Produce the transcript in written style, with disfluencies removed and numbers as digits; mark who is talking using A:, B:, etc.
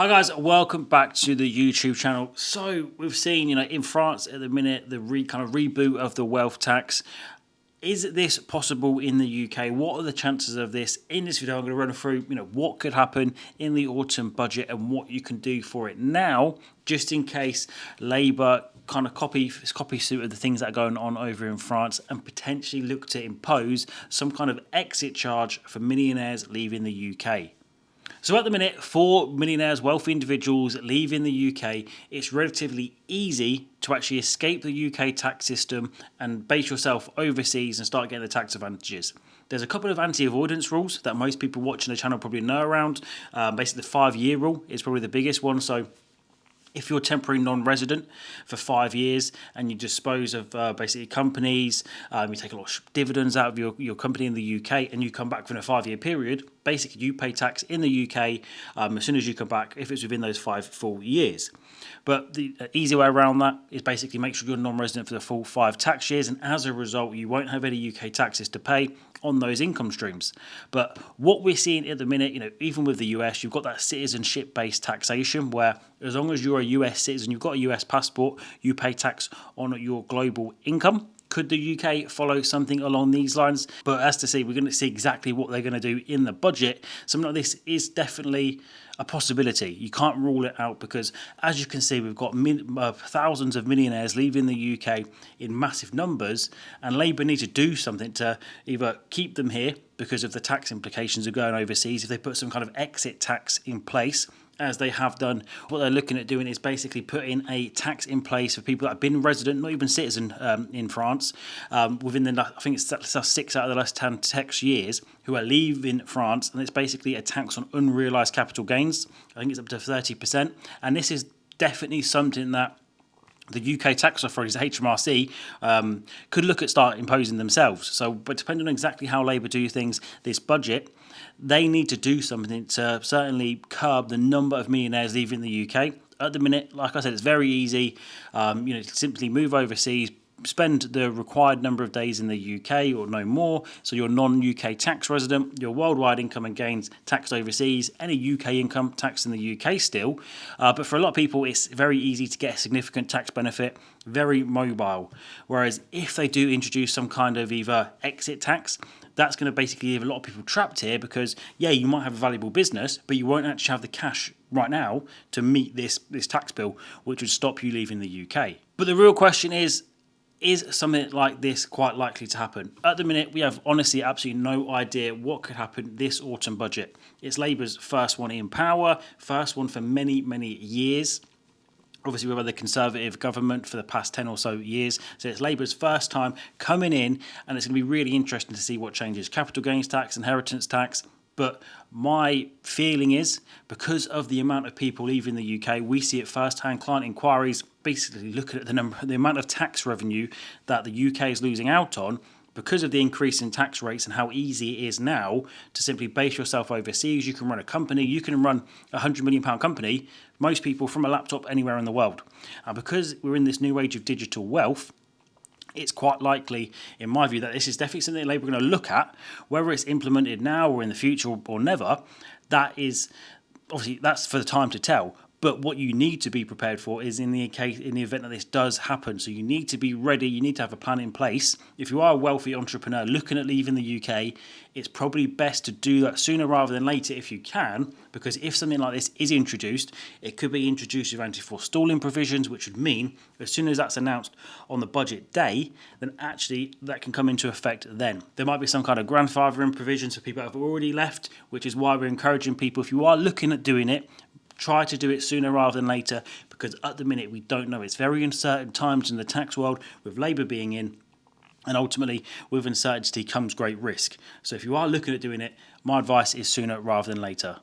A: Hi guys, welcome back to the YouTube channel. So we've seen, in France at the minute, the kind of reboot of the wealth tax. Is this possible in the UK? What are the chances of this? In this video, I'm going to run through, what could happen in the autumn budget and what you can do for it now, just in case Labour kind of copy suit of the things that are going on over in France and potentially look to impose some kind of exit charge for millionaires leaving the UK. So at the minute, for millionaires, wealthy individuals leaving the UK, it's relatively easy to actually escape the UK tax system and base yourself overseas and start getting the tax advantages. There's a couple of anti-avoidance rules that most people watching the channel probably know around. Basically, the 5-year rule is probably the biggest one. So if you're temporary non-resident for 5 years and you dispose of basically companies, you take a lot of dividends out of your company in the UK and you come back within a 5-year period, basically you pay tax in the UK as soon as you come back if it's within those 5 full years. But the easy way around that is basically make sure you're non-resident for the full 5 tax years, and as a result you won't have any UK taxes to pay on those income streams. But what we're seeing at the minute, even with the US, you've got that citizenship-based taxation where as long as you're a US citizen, you've got a US passport, you pay tax on your global income. Could the UK follow something along these lines? But as to see, we're going to see exactly what they're going to do in the budget. Something like this is definitely a possibility. You can't rule it out because, as you can see, we've got thousands of millionaires leaving the UK in massive numbers, and Labour need to do something to either keep them here because of the tax implications of going overseas, if they put some kind of exit tax in place, as they have done. What they're looking at doing is basically putting a tax in place for people that have been resident, not even citizen, in France, within I think it's 6 out of the last 10 tax years, who are leaving France, and it's basically a tax on unrealised capital gains. I think it's up to 30%, and this is definitely something that the UK tax authorities, HMRC, could look at start imposing themselves. So, but depending on exactly how Labour do things this budget, they need to do something to certainly curb the number of millionaires leaving the UK. At the minute, like I said, it's very easy. Simply move overseas, spend the required number of days in the UK or no more. So you're non-UK tax resident, your worldwide income and gains taxed overseas, any UK income taxed in the UK still. But for a lot of people, it's very easy to get a significant tax benefit, very mobile. Whereas if they do introduce some kind of either exit tax, that's going to basically leave a lot of people trapped here because, yeah, you might have a valuable business, but you won't actually have the cash right now to meet this tax bill, which would stop you leaving the UK. But the real question is something like this quite likely to happen? At the minute, we have honestly absolutely no idea what could happen this autumn budget. It's Labour's first one in power, first one for many, many years. Obviously, we've had the Conservative government for the past 10 or so years, so it's Labour's first time coming in, and it's going to be really interesting to see what changes. Capital gains tax, inheritance tax. But my feeling is, because of the amount of people leaving the UK, we see it first-hand. Client inquiries basically looking at the amount of tax revenue that the UK is losing out on because of the increase in tax rates and how easy it is now to simply base yourself overseas. You can run a company, you can run a £100 million company, most people from a laptop anywhere in the world. And because we're in this new age of digital wealth, it's quite likely, in my view, that this is definitely something Labour are going to look at, whether it's implemented now or in the future or never. That is, obviously, that's for the time to tell. But what you need to be prepared for is in the event that this does happen. So you need to be ready. You need to have a plan in place. If you are a wealthy entrepreneur looking at leaving the UK, it's probably best to do that sooner rather than later if you can, because if something like this is introduced, it could be introduced with anti-forestalling provisions, which would mean as soon as that's announced on the budget day, then actually that can come into effect then. There might be some kind of grandfathering provisions for people that have already left, which is why we're encouraging people, if you are looking at doing it, try to do it sooner rather than later, because at the minute we don't know. It's very uncertain times in the tax world with Labour being in, and ultimately with uncertainty comes great risk. So if you are looking at doing it, my advice is sooner rather than later.